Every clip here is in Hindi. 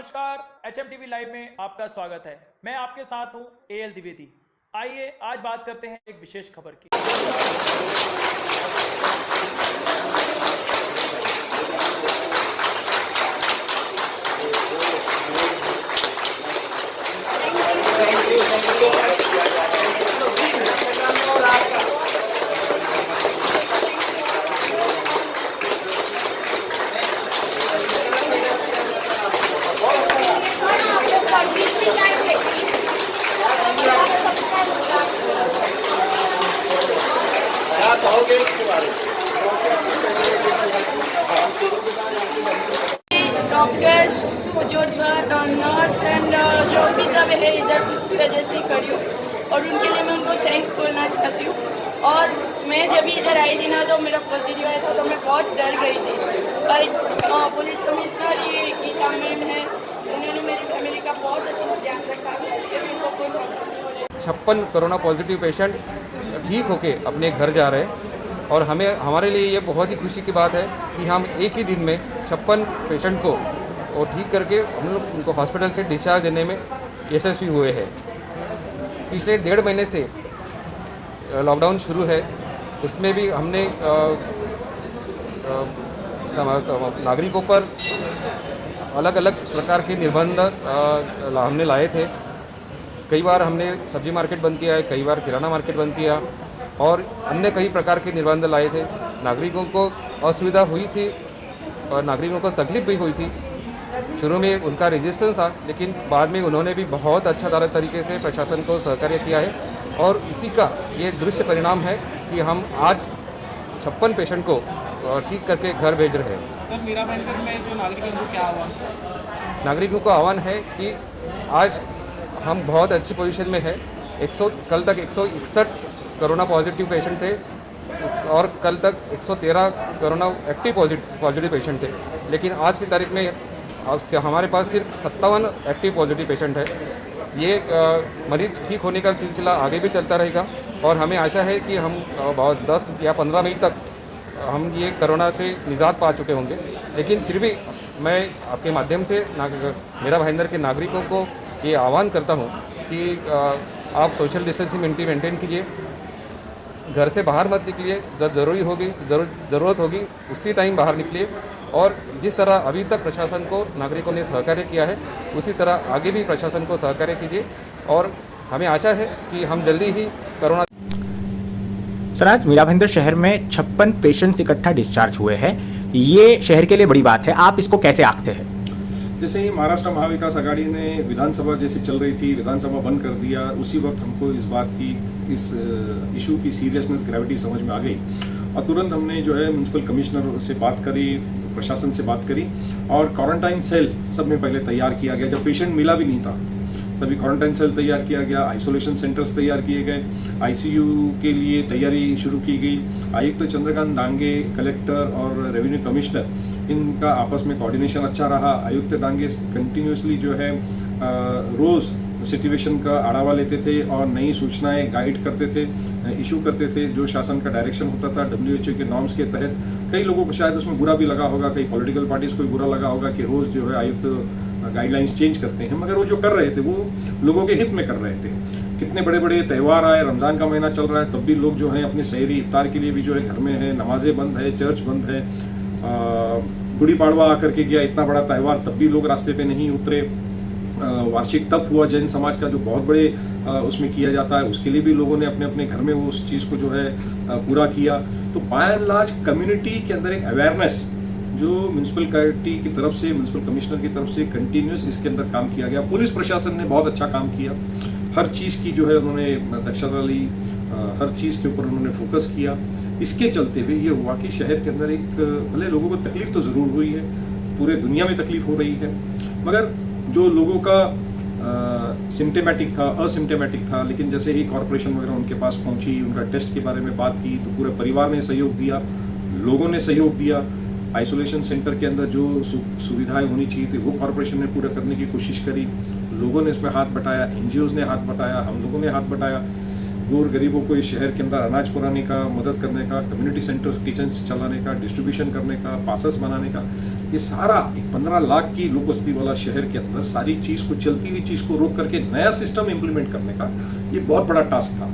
नमस्कार, HMTV लाइव में आपका स्वागत है। मैं आपके साथ हूं AL द्विवेदी। आइए आज बात करते हैं एक विशेष खबर की। डॉक्टर्स जो नर्स एंड जो भी सब है इधर उसकी वजह से ही खड़ी हूँ और उनके लिए मैं उनको थैंक्स बोलना चाहती हूँ। और मैं जब इधर आई थी ना तो मेरा पॉजिटिव आया था तो मैं बहुत डर गई थी, पर पुलिस कमिश्नर ये गीता मैम है, उन्होंने मेरी फैमिली का बहुत अच्छा ध्यान रखा। 56 कोरोना पॉजिटिव पेशेंट ठीक होके अपने घर जा रहे हैं और हमारे लिए ये बहुत ही खुशी की बात है कि हम एक ही दिन में 56 पेशेंट को और ठीक करके हम लोग उनको हॉस्पिटल से डिस्चार्ज देने में यशस्वी हुए हैं। पिछले 1.5 महीने से लॉकडाउन शुरू है, उसमें भी हमने नागरिकों पर अलग अलग प्रकार के निर्बंध हमने लाए थे। कई बार हमने सब्जी मार्केट बंद किया है, कई बार किराना मार्केट बंद किया और अन्य कई प्रकार के निर्बंध लाए थे। नागरिकों को असुविधा हुई थी और नागरिकों को तकलीफ भी हुई थी। शुरू में उनका रेजिस्टेंस था, लेकिन बाद में उन्होंने भी बहुत अच्छा तरीके से प्रशासन को सहकार्य किया है और इसी का ये दृश्य परिणाम है कि हम आज 56 पेशेंट को ठीक करके घर भेज रहे हैं। सर, मीरा भाईंदर में जो नागरिकों को क्या आह्वान? नागरिकों का आह्वान है कि आज हम बहुत अच्छी पोजीशन में है। कल तक 161 कोरोना पॉजिटिव पेशेंट थे और कल तक 113 कोरोना एक्टिव पॉजिटिव पेशेंट थे, लेकिन आज की तारीख में हमारे पास सिर्फ 57 एक्टिव पॉजिटिव पेशेंट है। ये मरीज ठीक होने का सिलसिला आगे भी चलता रहेगा और हमें आशा है कि हम 10 या 15 मई तक हम ये कोरोना से निजात पा चुके होंगे। लेकिन फिर भी मैं आपके माध्यम से मीरा भाईंदर के नागरिकों को ये आह्वान करता हूँ कि आप सोशल डिस्टेंसिंग मेंटेन कीजिए, घर से बाहर मत निकलिए, जब ज़रूरत होगी उसी टाइम बाहर निकलिए और जिस तरह अभी तक प्रशासन को नागरिकों ने सहकार्य किया है उसी तरह आगे भी प्रशासन को सहकार्य कीजिए और हमें आशा है कि हम जल्दी ही कोरोना। सर, आज मीरा भाईंदर शहर में 56 पेशेंट्स इकट्ठा डिस्चार्ज हुए हैं, ये शहर के लिए बड़ी बात है, आप इसको कैसे आंकते हैं? जैसे ही महाराष्ट्र महाविकास आघाड़ी ने विधानसभा जैसे चल रही थी, विधानसभा बंद कर दिया, उसी वक्त हमको इस बात की, इस इशू की सीरियसनेस, ग्रेविटी समझ में आ गई और तुरंत हमने जो है म्यूनसिपल कमिश्नर से बात करी, प्रशासन से बात करी और क्वारंटाइन सेल सब में पहले तैयार किया गया। जब पेशेंट मिला भी नहीं था तभी क्वारंटाइन सेल तैयार किया गया, आइसोलेशन सेंटर्स तैयार किए गए, ICU के लिए तैयारी शुरू की गई। आयुक्त चंद्रकांत डांगे, कलेक्टर और रेवेन्यू कमिश्नर, इनका आपस में कोऑर्डिनेशन अच्छा रहा। आयुक्त डांगे कंटिन्यूसली जो है रोज़ सिचुएशन का आढ़ावा लेते थे और नई सूचनाएं गाइड करते थे, इशू करते थे। जो शासन का डायरेक्शन होता था WHO के नॉर्म्स के तहत, कई लोगों को शायद उसमें बुरा भी लगा होगा, कई पॉलिटिकल पार्टीज़ को भी बुरा लगा होगा कि रोज़ जो है आयुक्त गाइडलाइंस चेंज करते हैं, मगर वो जो कर रहे थे वो लोगों के हित में कर रहे थे। कितने बड़े बड़े त्यौहार आए, रमज़ान का महीना चल रहा है, तब भी लोग जो है अपने सहरी इफ्तार के लिए भी जो है घर में है, नमाजें बंद है, चर्च बंद है। गुड़ी पाड़वा आकर के गया, इतना बड़ा त्यौहार, तब भी लोग रास्ते पे नहीं उतरे। वार्षिक तप हुआ जैन समाज का, जो बहुत बड़े उसमें किया जाता है, उसके लिए भी लोगों ने अपने अपने घर में वो उस चीज़ को जो है पूरा किया। तो बाय एंड लार्ज कम्युनिटी के अंदर एक अवेयरनेस जो म्यूनसिपलिटी की तरफ से, म्यूनसिपल कमिश्नर की तरफ से कंटिन्यूस इसके अंदर काम किया गया। पुलिस प्रशासन ने बहुत अच्छा काम किया, हर चीज़ की जो है उन्होंने दक्षता ली, हर चीज़ के ऊपर उन्होंने फोकस किया। इसके चलते हुए ये हुआ कि शहर के अंदर एक, भले लोगों को तकलीफ तो ज़रूर हुई है, पूरे दुनिया में तकलीफ हो रही है, मगर जो लोगों का सिम्टोमेटिक था, असिम्टोमेटिक था, लेकिन जैसे ही कॉरपोरेशन वगैरह उनके पास पहुंची, उनका टेस्ट के बारे में बात की, तो पूरे परिवार ने सहयोग दिया, लोगों ने सहयोग दिया। आइसोलेशन सेंटर के अंदर जो सुविधाएं होनी चाहिए थी वो कॉरपोरेशन ने पूरा करने की कोशिश करी, लोगों ने इसमें हाथ बटाया, NGOs ने हाथ बटाया, हम लोगों ने हाथ बटाया। गोर गरीबों को इस शहर के अंदर अनाज पुराने का, मदद करने का, कम्युनिटी सेंटर किचन चलाने का, डिस्ट्रीब्यूशन करने का, पासेस बनाने का, ये सारा एक 15 लाख की लोक बस्ती वाला शहर के अंदर सारी चीज़ को, चलती हुई चीज़ को रोक करके नया सिस्टम इम्प्लीमेंट करने का ये बहुत बड़ा टास्क था।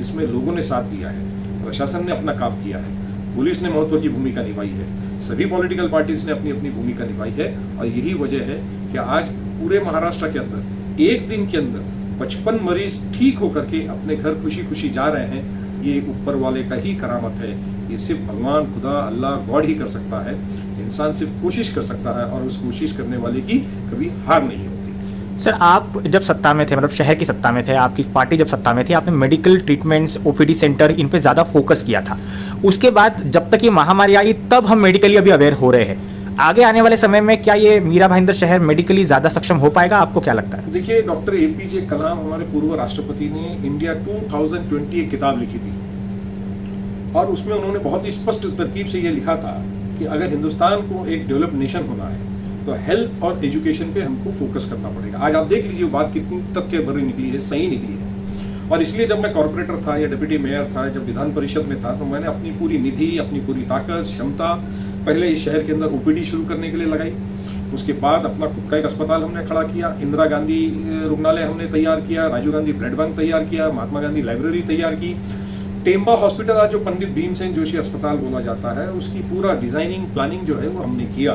इसमें लोगों ने साथ दिया है, प्रशासन ने अपना काम किया है, पुलिस ने महत्व की भूमिका निभाई है, सभी पॉलिटिकल पार्टीज ने अपनी अपनी भूमिका निभाई है। और यही वजह है कि आज पूरे महाराष्ट्र के अंदर एक दिन के अंदर 55 मरीज ठीक होकर के अपने घर खुशी खुशी जा रहे हैं। ये ऊपर वाले का ही करामत है। ये सिर्फ भगवान, खुदा, अल्लाह, गॉड ही कर सकता है। इंसान सिर्फ कोशिश कर सकता है और उस कोशिश करने वाले की कभी हार नहीं होती। सर, आप जब सत्ता में थे, मतलब शहर की सत्ता में थे, आपकी पार्टी जब सत्ता में थी, आपने मेडिकल ट्रीटमेंट्स, ओपीडी सेंटर, इन पे ज़्यादा फोकस किया था। उसके बाद जब तक ये महामारी आई तब हम मेडिकली अभी अवेयर हो रहे हैं। आगे आने वाले समय में क्या ये मीरा भाईंदर शहर मेडिकली ज़्यादा सक्षम हो पाएगा? आपको क्या लगता है? देखिए, डॉक्टर APJ कलाम हमारे पूर्व राष्ट्रपति ने इंडिया 2020 एक किताब लिखी थी और उसमें उन्होंने बहुत ही स्पष्ट तरकीब से ये लिखा था कि अगर हिंदुस्तान को एक डेवलप नेशन होना है तो हेल्थ और एजुकेशन पे हमको फोकस करना पड़ेगा। आज आप देख लीजिए, बात कितनी तथ्य भरी निकली है, सही निकली है। और इसलिए जब मैं कॉर्पोरेटर था या डिप्टी मेयर था, जब विधान परिषद में था, तो मैंने अपनी पूरी निधि, अपनी पूरी ताकत, क्षमता पहले इस शहर के अंदर OPD शुरू करने के लिए लगाई। उसके बाद अपना खुद का एक अस्पताल हमने खड़ा किया, इंदिरा गांधी रुग्णालय हमने तैयार किया, राजीव गांधी ब्लड बैंक तैयार किया, महात्मा गांधी लाइब्रेरी तैयार की। टेम्बा हॉस्पिटल, आज जो पंडित भीमसेन जोशी अस्पताल बोला जाता है, उसकी पूरा डिजाइनिंग, प्लानिंग जो है वो हमने किया,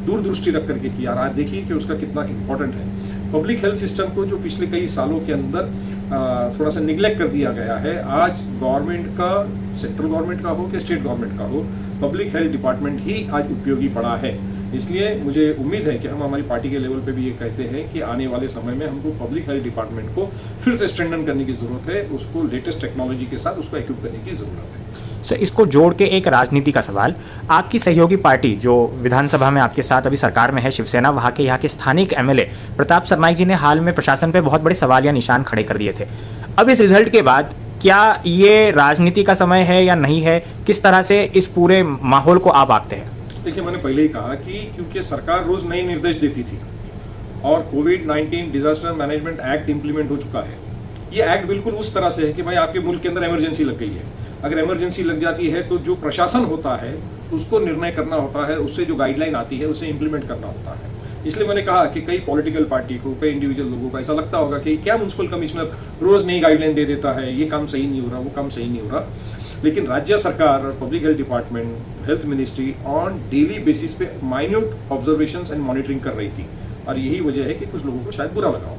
दूरदृष्टि रख करके किया। आज देखिए कि उसका कितना इंपॉर्टेंट है। पब्लिक हेल्थ सिस्टम को जो पिछले कई सालों के अंदर थोड़ा सा निगलेक्ट कर दिया गया है, आज गवर्नमेंट का, सेंट्रल गवर्नमेंट का हो कि स्टेट गवर्नमेंट का हो, पब्लिक हेल्थ डिपार्टमेंट ही आज उपयोगी पड़ा है। इसलिए मुझे उम्मीद है कि हम हमारी पार्टी के लेवल पे भी ये कहते हैं कि आने वाले समय में हमको पब्लिक हेल्थ डिपार्टमेंट को फिर से स्ट्रेंथन करने की जरूरत है, उसको लेटेस्ट टेक्नोलॉजी के साथ उसको इक्विप करने की जरूरत है। सर, इसको जोड़ के एक राजनीति का सवाल, आपकी सहयोगी पार्टी जो विधानसभा में आपके साथ अभी सरकार में है, शिवसेना, वहाँ के यहाँ के स्थानिक MLA प्रताप सरनाईक जी ने हाल में प्रशासन पे बहुत बड़े सवाल या निशान खड़े कर दिए थे। अब इस रिजल्ट के बाद क्या ये राजनीति का समय है या नहीं है? किस तरह से इस पूरे माहौल को आप आंकते हैं? देखिए, मैंने पहले ही कहा कि क्योंकि सरकार रोज नए निर्देश देती थी और कोविड-19 डिजास्टर मैनेजमेंट एक्ट इंप्लीमेंट हो चुका है। ये एक्ट बिल्कुल उस तरह से है कि भाई आपके मुल्क के अंदर इमरजेंसी लग गई है। अगर इमरजेंसी लग जाती है तो जो प्रशासन होता है उसको निर्णय करना होता है, उससे जो गाइडलाइन आती है उसे इंप्लीमेंट करना होता है। इसलिए मैंने कहा कि कई पॉलिटिकल पार्टी को, कई इंडिविजुअल लोगों को ऐसा लगता होगा कि क्या म्युनिसिपल कमिश्नर रोज नई गाइडलाइन दे देता है, ये काम सही नहीं हो रहा, वो काम सही नहीं हो रहा। लेकिन राज्य सरकार और public health department, health ministry on daily basis पे माइन्यूट ऑब्जर्वेशंस एंड मॉनिटरिंग कर रही थी और यही वजह है कि कुछ लोगों को शायद बुरा लगा हो।